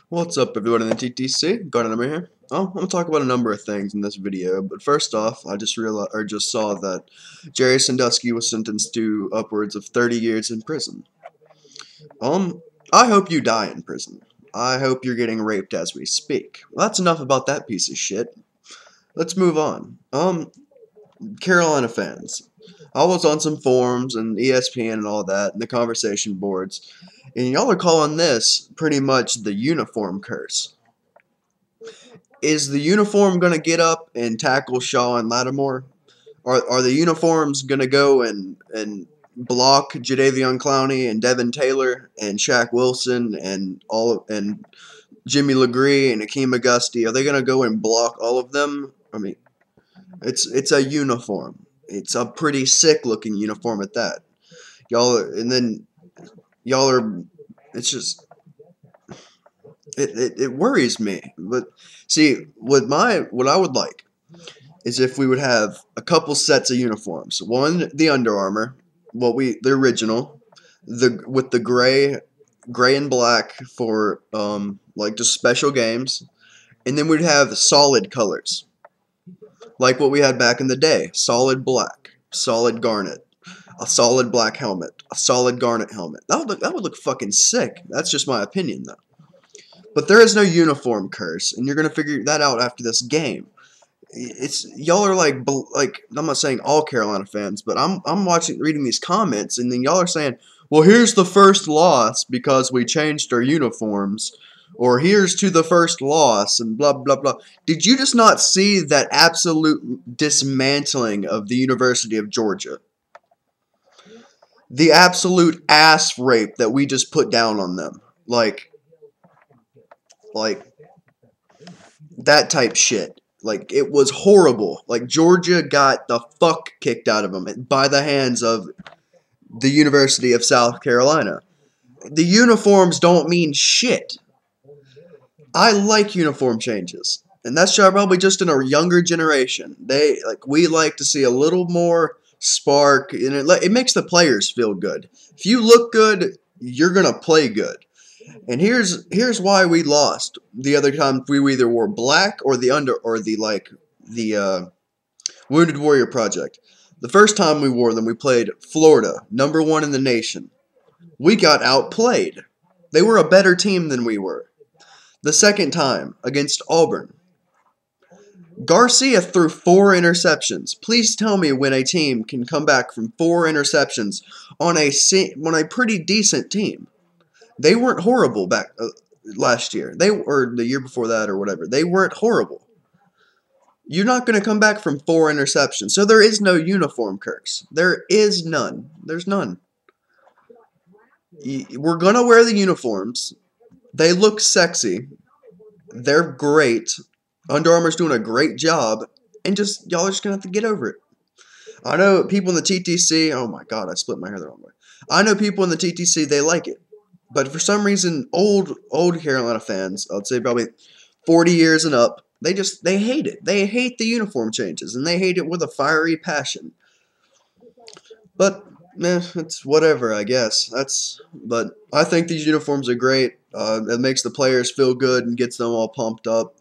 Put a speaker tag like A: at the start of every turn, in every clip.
A: What's up, everyone in the TTC? Garden here. I'm gonna talk about a number of things in this video, but first off, I just saw that Jerry Sandusky was sentenced to upwards of 30 years in prison. I hope you die in prison. I hope you're getting raped as we speak. Well, that's enough about that piece of shit. Let's move on. Carolina fans. I was on some forums and ESPN and all that, and the conversation boards, and y'all are calling this pretty much the uniform curse. Is the uniform going to get up and tackle Shaw and Lattimore? Are the uniforms going to go and block Jadeveon Clowney and Devin Taylor and Shaq Wilson and Jimmy Legree and Akeem Auguste? Are they going to go and block all of them? I mean, it's a uniform. It's a pretty sick looking uniform at that. It's just it worries me. But see, what I would like is if we would have a couple sets of uniforms. One, the Under Armour, the original, with the gray and black for like just special games, and then we'd have solid colors, like what we had back in the day: solid black, solid garnet, a solid black helmet, a solid garnet helmet. That would look fucking sick. That's just my opinion, though. But there is no uniform curse, and you're gonna figure that out after this game. Y'all are like I'm not saying all Carolina fans, but I'm reading these comments, and then y'all are saying, well, here's the first loss because we changed our uniforms, or here's to the first loss, and blah blah blah. Did you just not see that absolute dismantling of the University of Georgia? The absolute ass rape that we just put down on them, like that type shit. Like, it was horrible. Like, Georgia got the fuck kicked out of them by the hands of the University of South Carolina. The uniforms don't mean shit. I like uniform changes, and that's probably just in a younger generation. We like to see a little more spark, and it makes the players feel good. If you look good, you're gonna play good. And here's why we lost the other time. We either wore black or the Wounded Warrior Project. The first time we wore them, we played Florida, #1 in the nation. We got outplayed. They were a better team than we were. The second time, against Auburn, Garcia threw 4 interceptions. Please tell me when a team can come back from 4 interceptions on a pretty decent team. They weren't horrible back last year. Or the year before that or whatever. They weren't horrible. You're not going to come back from 4 interceptions. So there is no uniform curse. There is none. There's none. We're going to wear the uniforms. They look sexy. They're great. Under Armour's doing a great job. And y'all are just going to have to get over it. I know people in the TTC. Oh my god, I split my hair the wrong way. I know people in the TTC, they like it. But for some reason, old Carolina fans, I'd say probably 40 years and up, they hate it. They hate the uniform changes, and they hate it with a fiery passion. But it's whatever, I guess. But I think these uniforms are great. It makes the players feel good and gets them all pumped up.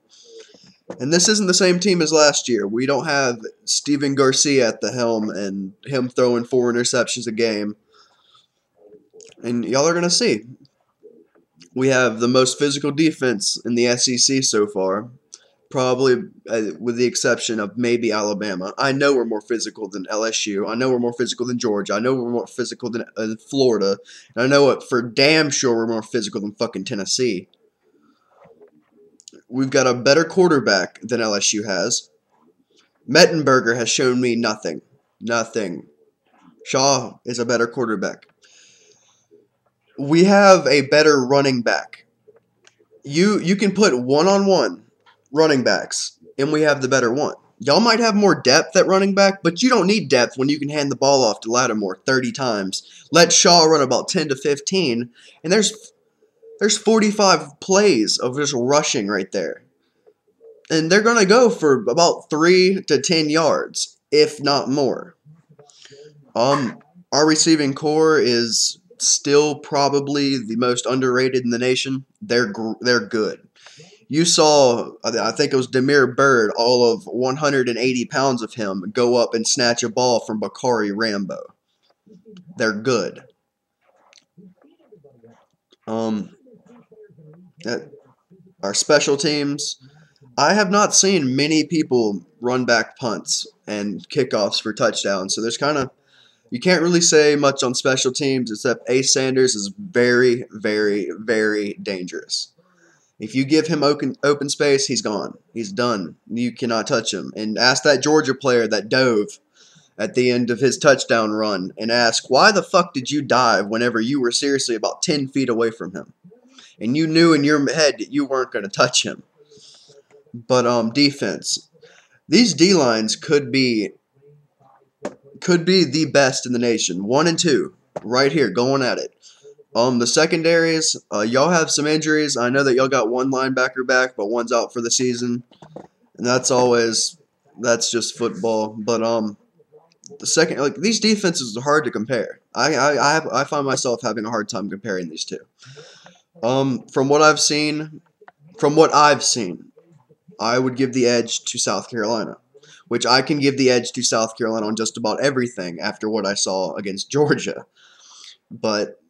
A: And this isn't the same team as last year. We don't have Steven Garcia at the helm and him throwing 4 interceptions a game. And y'all are going to see. We have the most physical defense in the SEC so far, probably with the exception of maybe Alabama. I know we're more physical than LSU. I know we're more physical than Georgia. I know we're more physical than Florida. And I know for damn sure we're more physical than fucking Tennessee. We've got a better quarterback than LSU has. Mettenberger has shown me nothing. Nothing. Shaw is a better quarterback. We have a better running back. You can put one-on-one running backs, and we have the better one. Y'all might have more depth at running back, but you don't need depth when you can hand the ball off to Lattimore 30 times. Let Shaw run about 10 to 15, and there's 45 plays of just rushing right there. And they're going to go for about 3 to 10 yards, if not more. Our receiving core is still probably the most underrated in the nation. They're good. You saw, I think it was Demir Bird, all of 180 pounds of him go up and snatch a ball from Bakari Rambo. They're good. Our special teams, I have not seen many people run back punts and kickoffs for touchdowns. So there's kind of, you can't really say much on special teams except Ace Sanders is very, very, very dangerous. If you give him open space, he's gone. He's done. You cannot touch him. And ask that Georgia player that dove at the end of his touchdown run and ask, why the fuck did you dive whenever you were seriously about 10 feet away from him? And you knew in your head that you weren't going to touch him. But defense. These D-lines could be the best in the nation. 1 and 2, right here, going at it. The secondaries, y'all have some injuries. I know that y'all got one linebacker back, but one's out for the season, and that's just football. But the second, like, these defenses are hard to compare. I find myself having a hard time comparing these two. From what I've seen, I would give the edge to South Carolina, which I can give the edge to South Carolina on just about everything after what I saw against Georgia. But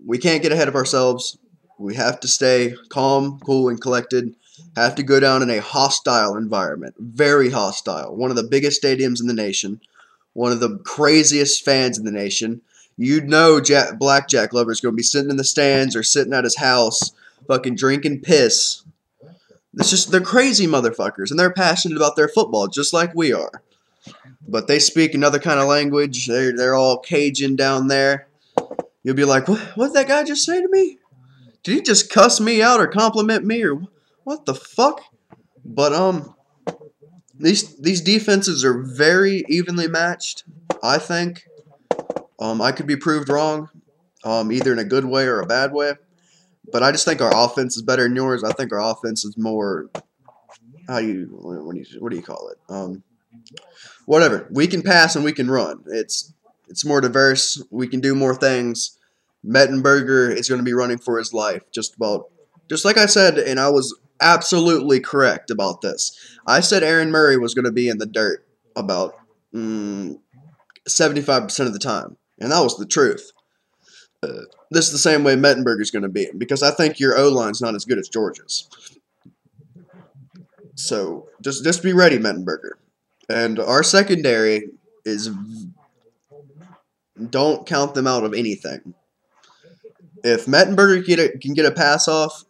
A: we can't get ahead of ourselves. We have to stay calm, cool, and collected. Have to go down in a hostile environment. Very hostile. One of the biggest stadiums in the nation. One of the craziest fans in the nation. You know Blackjack Lover's going to be sitting in the stands or sitting at his house fucking drinking piss. They're crazy motherfuckers, and they're passionate about their football just like we are. But they speak another kind of language. They're all Cajun down there. You'll be like, what did that guy just say to me? Did he just cuss me out or compliment me or what the fuck? But these defenses are very evenly matched, I think. I could be proved wrong, either in a good way or a bad way. But I just think our offense is better than yours. I think our offense is more, what do you call it? Whatever. We can pass and we can run. It's more diverse. We can do more things. Mettenberger is going to be running for his life. Just like I said, and I was absolutely correct about this. I said Aaron Murray was going to be in the dirt about 75% of the time. And that was the truth. This is the same way Mettenberger is going to be. Because I think your O-line's not as good as Georgia's. So just be ready, Mettenberger. And our secondary is... Don't count them out of anything. If Mettenberger can get a pass off,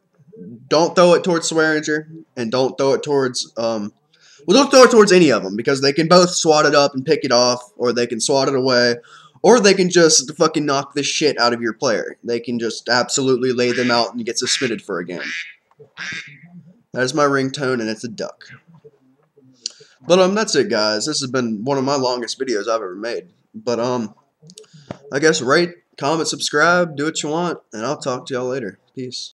A: don't throw it towards Swearinger, and don't throw it towards don't throw it towards any of them, because they can both swat it up and pick it off, or they can swat it away, or they can just fucking knock the shit out of your player. They can just absolutely lay them out and get suspended for a game. That is my ringtone, and it's a duck. But that's it, guys. This has been one of my longest videos I've ever made. But I guess rate, comment, subscribe, do what you want, and I'll talk to y'all later. Peace.